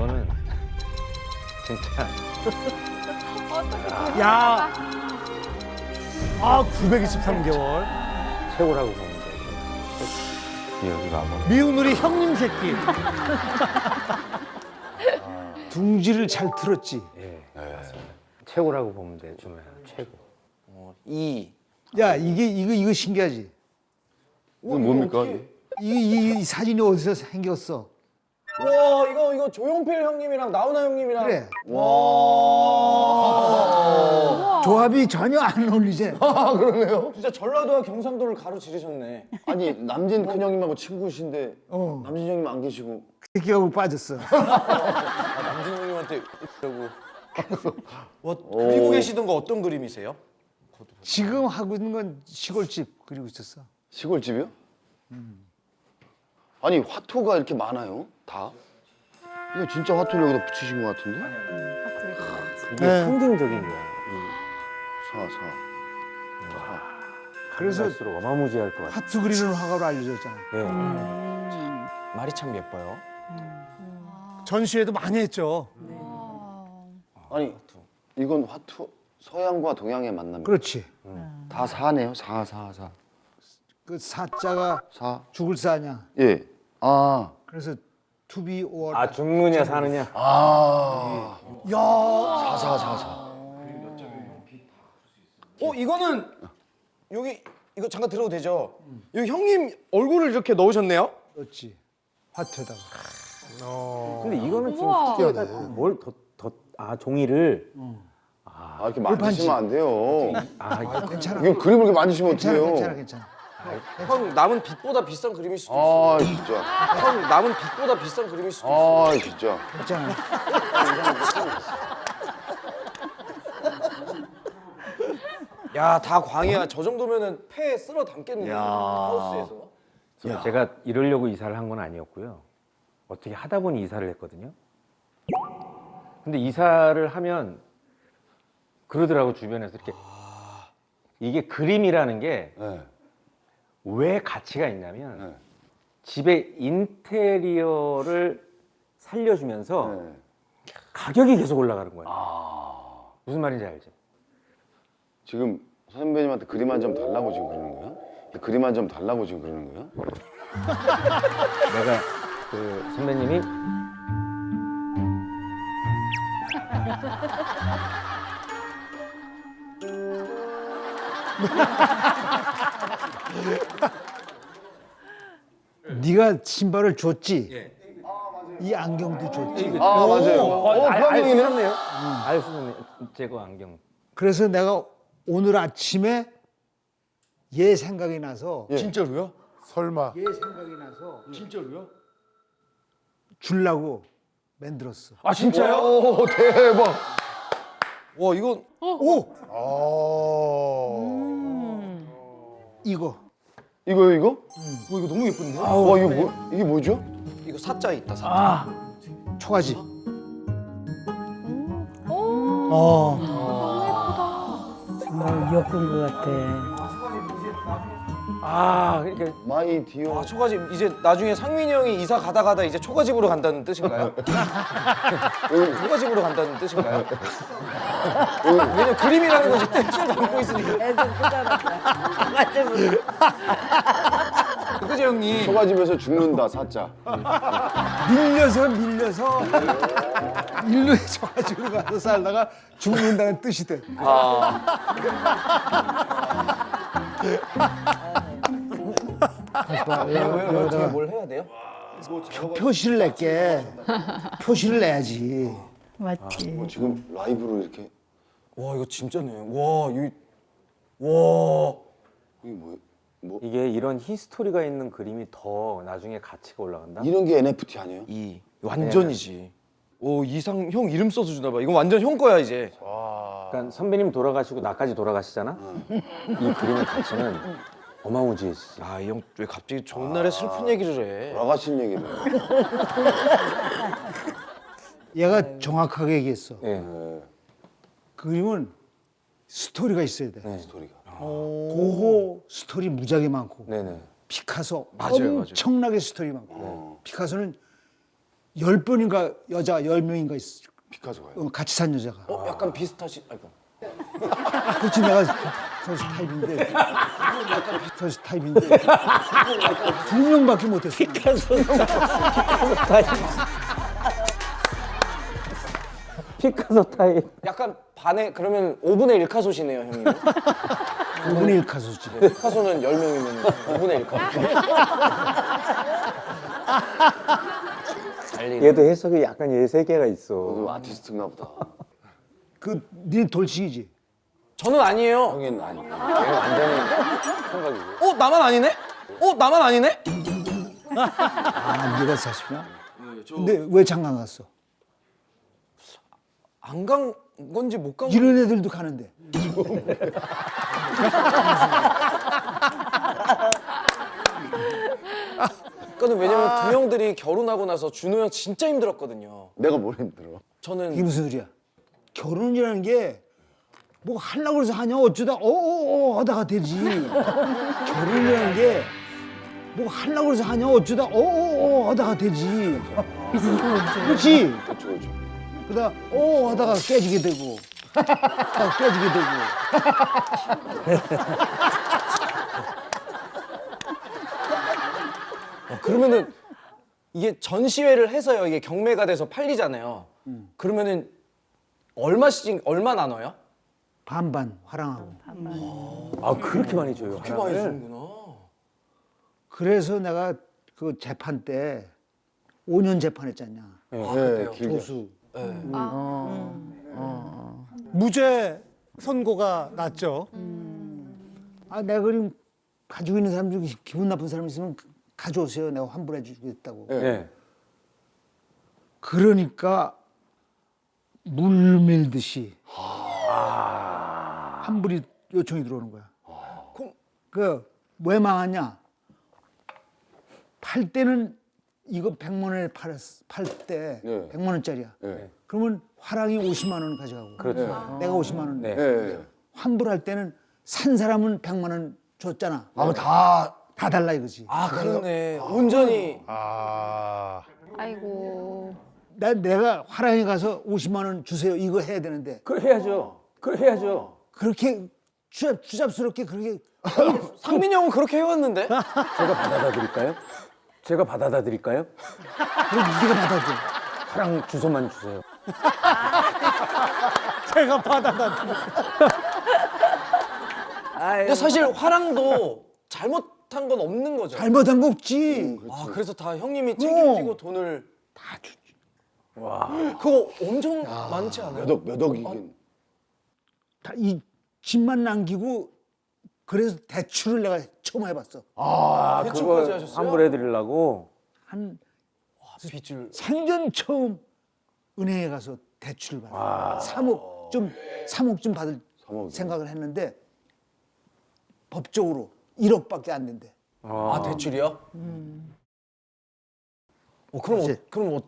이거는 진짜 야, 923개월. 최고라고 보면 돼. 여기가 아마 미운 우리 형님 새끼. 둥지를 잘 틀었지. 예, 맞습니다. 최고라고 보면 돼. 주면 최고. 야, 이거 신기하지? 이건 뭡니까? 이 사진이 어디서 생겼어? 와 이거 조용필 형님이랑 나훈아 형님이랑 그래. 와. 조합이 전혀 안 어울리지? 아, 그러네요. 진짜 전라도와 경상도를 가로지르셨네. 아니, 남진 큰 형님하고 친구신데 어. 남진 형님 안 계시고. 새끼하고 빠졌어. 남진 형님한테 이러고. 와 그리고 계시던 거 어떤 그림이세요? 지금 하고 있는 건 시골집 그리고 있었어. 시골집이요? 아니, 화토가 이렇게 많아요? 다? 이거 진짜 화토를 여기다 붙이신 것 같은데? 이게 네. 상징적인 거야. 사. 그래서 갈수록 어마무지할 것 같아. 하트 그리는 화가로 알려졌잖아. 예. 말이 참 예뻐요. 전시회도 많이 했죠. 아니, 이건 화토, 서양과 동양의 만남. 그렇지. 다 사네요. 사. 그 사자가 사. 죽을 사냐. 예. 아. 그래서 to be or. 아 죽느냐 사느냐. 아. 야, 사. 이거는 여기 이거 잠깐 들어도 되죠? 여기 형님 얼굴을 이렇게 넣으셨네요? 그렇지. 하트에다가. 근데 이거는 지금 특이하다. 종이를 아, 이렇게 만지시면 안 돼요. 괜찮아. 이거 그림을 이렇게 만지시면 어떡해요? 괜찮아. 형 남은 빛보다 비싼 그림일 수도 아, 있어. 진짜. 형 남은 빛보다 비싼 그림일 수도 있어. 아, 진짜. 괜찮아. 야 다 광이야. 저 정도면은 폐에 쓸어 담겠는데 하우스에서. 제가 이러려고 이사를 한 건 아니었고요. 어떻게 하다 보니 이사를 했거든요. 근데 이사를 하면 그러더라고 주변에서 이렇게 이게 그림이라는 게 왜 네. 가치가 있냐면 네. 집의 인테리어를 살려주면서 네. 가격이 계속 올라가는 거예요. 무슨 말인지 알지? 지금 선배님한테 그림 한 점 달라고 지금 그러는 거야? 그림 한 점 달라고 지금 그러는 거야? 내가 그 선배님이 네가 신발을 줬지. 이 안경도 줬지. 아, 맞아요. 그 안경이네? 쓰셨네요. 알 쓰셨네. 제거 안경. 그래서 내가 오늘 아침에 얘 생각이 나서 진짜로요? 설마. 얘 생각이 나서 진짜로요? 주려고 만들었어. 아 진짜요? 오, 대박. 와 이거 오, 이거 이거요, 이거? 이거 너무 예쁜데? 와, 이게 뭐죠? 이거 사자 있다 사자. 초가집. 정말 예쁜 것 같아. 아 그러니까 마이 디어. 아 초가집 이제 나중에 상민이 형이 이사 가다 이제 초가집으로 간다는 뜻인가요? 초가집으로 간다는 뜻인가요? 왜냐면 그림이라는 건 이제 뜻을 담고 있으니까. 애들 크잖아. 그죠 형님? 초가집에서 죽는다, 사자. 밀려서 일로 초가집으로 가서 살다가 죽는다는 뜻이 돼. 왜 어떻게 뭘 해야 돼요? 표시를 낼게. 표시를 내야지. 맞지. 지금 라이브로 이렇게. 와 이거 진짜네. 와 이거 와. 이게 뭐 이게 이런 히스토리가 있는 그림이 더 나중에 가치가 올라간다. 이런 게 NFT 아니에요? 이 완전이지. 오 이상 형 이름 써서 주나 봐. 이거 완전 형 거야 이제. 그러니까 선배님 돌아가시고 나까지 돌아가시잖아. 이 그림의 가치는 어마무지해지지. 아 이 형 왜 갑자기 좋은 날에 슬픈 얘기를 해? 돌아가신 얘기를. 얘가 정확하게 얘기했어. 예. 그림은 스토리가 있어야 돼. 스토리가. 고호 스토리 무지하게 많고 네네. 피카소 맞아요. 엄청나게 스토리 많고 피카소는 10번인가 여자 10명인가 있어. 피카소가요? 같이 산 여자가. 약간 비슷하시. 아이고. 그렇지 내가 선수 타입인데. 선수 타입인데. 2명밖에 못했어. 피카소 타입. 약간 반에 그러면 5분의 1 카소시네요, 형님. 5분의 1 가수지. 카소는 10명이면 5분의 1 카소. 얘도 해석이 약간 얘 세계가 있어. 너도 아티스트인가 보다. 네 돌싱이지. 저는 아니에요. 형인 아니. 얘는 완전히 생각이고. 나만 아니네? 나만 아니네? 아, 네가 사시구나. 근데 왜 장가 갔어? 안 간 건지 못 간 건지. 이런 애들도 가는데. 그거는 왜냐면 두 형들이 결혼하고 나서 준호 형 진짜 힘들었거든요. 내가 뭘 힘들어? 이게 저는 무슨 소리야? 결혼이라는 게 뭐 하려고 해서 하냐 어쩌다 하다가 되지. 결혼이라는 게 뭐 하려고 해서 하냐 어쩌다 하다가 되지. 그렇지. 그렇죠. 그러다 하다가 깨지게 되고 깨지게 되고. 그러면은 이게 전시회를 해서요. 이게 경매가 돼서 팔리잖아요. 그러면은 얼마 나눠요? 반반 화랑하고. 아 그렇게 많이 줘요. 그렇게 많이 주는구나. 그래서 내가 그 재판 때 5년 재판했잖냐. 네, 길게. 조수. 무죄 선고가 났죠. 아, 내가 그림 가지고 있는 사람 중에 기분 나쁜 사람 있으면 가져오세요. 내가 환불해 주겠다고. 예. 그러니까 물 밀듯이 환불이 요청이 들어오는 거야. 왜 망하냐? 팔 때는 이거 100만 원에 팔 때 네. 100만 원짜리야. 네. 그러면 화랑이 50만 원 가져가고. 그렇죠. 내가 50만 원. 네. 네. 환불할 때는 산 사람은 100만 원 줬잖아. 다 달라 이거지. 그러네. 온전히. 아이고. 내가 화랑에 가서 50만 원 주세요. 이거 해야 되는데 그걸 해야죠. 그걸 해야죠. 그렇게 주잡스럽게 그렇게 상민이 형은 그렇게 해왔는데? 제가 받아다 드릴까요? 제가 받아다 드릴까요? 그럼 네가 받아줘. 화랑 주소만 주세요. 제가 받아다 근데 사실 화랑도 잘못한 건 없는 거죠. 잘못한 거 없지. 그래서 다 형님이 책임지고 돈을 다 주지. 그거 엄청 많지 않아요? 몇 억이긴. 다 이 집만 남기고 그래서 대출을 내가 처음 해봤어. 대출까지 그걸 하셨어요? 환불해 드리려고. 한 빚을. 생전 처음 은행에 가서 대출을 받아. 3억 좀 받을 3억. 생각을 했는데 법적으로 1억밖에 안 된대. 대출이요? 그럼 그렇지.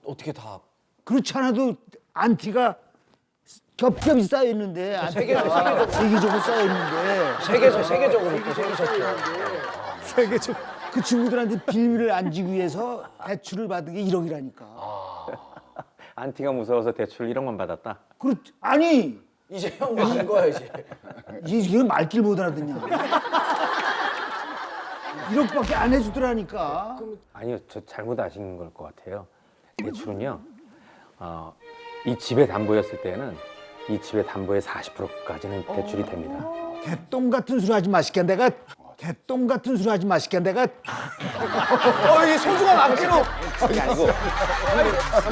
어떻게 다? 그렇지 않아도 안티가 겹겹이 쌓여 있는데 안티가 세계적으로 쌓여 있는데 세계적으로 또 생기셨죠. 세계적. 그 친구들한테 빌미를 안 지기 위해서 대출을 받은 게 1억이라니까. 안티가 무서워서 대출 1억만 받았다. 아니 이제 형 맞은 거야 이제. 이게 말귀를 못 알아듣냐. 1억밖에 안 해주더라니까. 아니요, 저 잘못 아신 걸 것 같아요. 대출은요, 이 집의 담보였을 때는 이 집의 담보의 40%까지는 대출이 됩니다. 개똥 같은 소리 하지 마시게 내가 개똥 같은 소리 하지 마시게 내가 이 소중한 악기로. 그게 아니고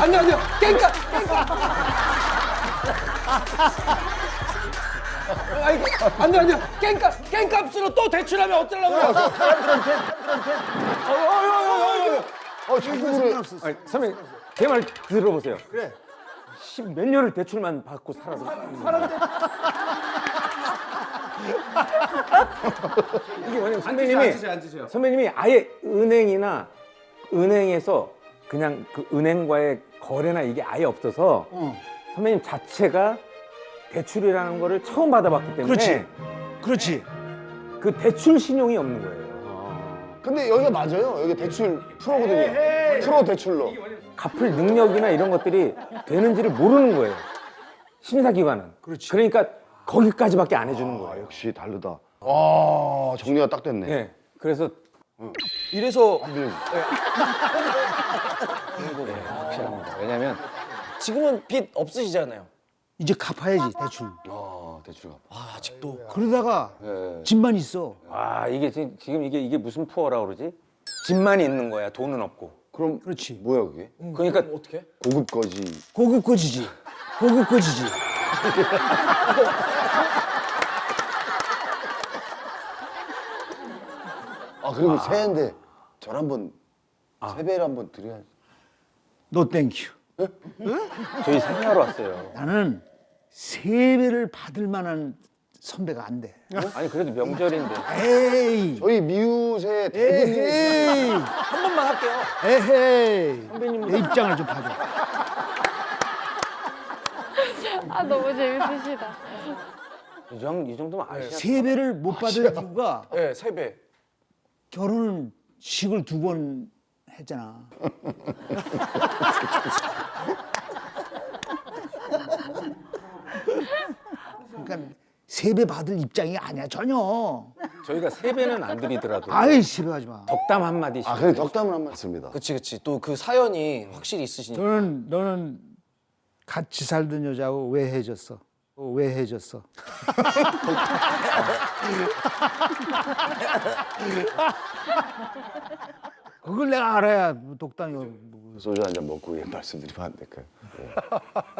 아니요. 깽까. 아니요. 깽값으로 또 대출하면 어쩌려고요? 사람들한테. 자꾸 그래. 아니, 선배님, 제 말 들어보세요. 그래. 몇 년을 대출만 받고 살아서. 이게 뭐냐면 선배님이 아예 은행에서 그냥 그 은행과의 거래나 이게 아예 없어서 선배님 자체가 대출이라는 거를 처음 받아봤기 때문에 그렇지. 그 대출 신용이 없는 거예요. 근데 여기가 맞아요. 여기 대출 프로거든요. 프로 대출로. 갚을 능력이나 이런 것들이 되는지를 모르는 거예요. 심사기관은. 그렇지. 그러니까 거기까지밖에 안 해주는 아, 거예요. 역시 다르다. 아, 정리가 딱 됐네. 예. 그래서 이래서 확실합니다. 왜냐면 지금은 빚 없으시잖아요. 이제 갚아야지 대출. 아, 대출 갚아. 아, 아직도. 그러다가 예. 집만 있어. 이게 지금 이게 무슨 푸어라고 그러지? 집만이 있는 거야. 돈은 없고. 그럼 그렇지. 뭐야 그게? 그러니까 어떻게? 고급 거지. 고급 거지지. 고급 거지지. 아, 그리고 새해인데 절 한번 세배를 한번 드려야지. 노 땡큐. 저희 세배하러 왔어요. 나는 세배를 받을 만한 선배가 안 돼. 아니 그래도 명절인데. 에이. 저희 미우새 대부분 에헤이. 한 번만 할게요. 에헤이. 선배님 내 입장을 좀 봐줘. 아 너무 재밌으시다. 이 정도면 아시아. 세배를 못 받을 이유가 네, 3배. 결혼은 식을 2번 했잖아. 그러니까 세배 받을 입장이 아니야 전혀. 저희가 세배는 안 드리더라도 아이 세배하지 마. 덕담 한 마디씩. 아, 그래 덕담을 한 번 했습니다. 그치. 또 그 사연이 확실히 있으시니까. 너는 같이 살던 여자하고 왜 헤어졌어? 왜 헤어졌어? 그걸 내가 알아야 독담이 소주 한 잔 먹고 예, 말씀드리면 안 될까요? 예.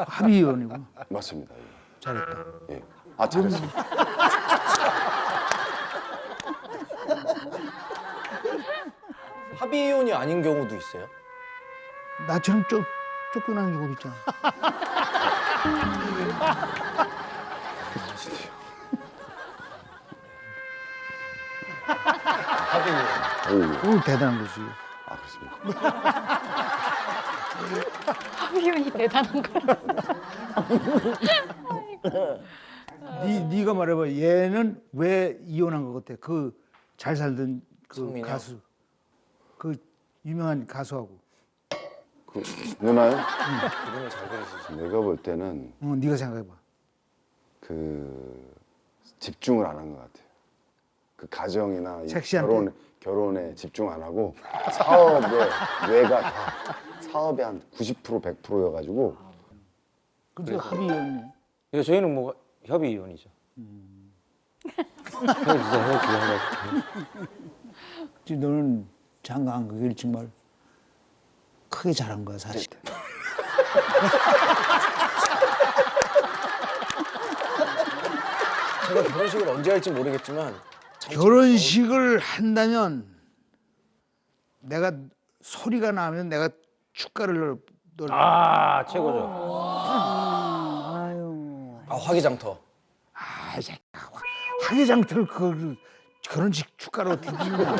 합의원이고. 맞습니다. 예. 잘했다. 예. 아, 잘했어. 합의혼이 아닌 경우도 있어요? 나처럼 쫓겨나는 경우도 있잖아. 오, 대단한 거지. 아, 그렇습니까? 합의운이 대단한 거라. 네가 말해봐. 얘는 왜 이혼한 것 같아? 그 잘 살던 그 성민이요? 가수, 그 유명한 가수하고. 그, 누나요? 그림을 잘 그리시죠. 내가 볼 때는 네가 생각해봐. 그 집중을 안 한 것 같아요. 그 가정이나 이 섹시한데? 결혼에 집중 안 하고 사업에 뇌가 다 사업에 한 90% 100%여가지고 근데 합의원이. 그래서 저희는 뭐 협의 이혼이죠. 지금 너는 장가한 그 길 정말 크게 잘한 거야 사실. 제가 결혼식을 언제 할지 모르겠지만 결혼식을 한다면 내가 소리가 나면 내가 축가를 넣을. 최고죠. 화기장터. 이 새끼야. 화개장터를 그 결혼식 축가로 어떻게 찍는 거야.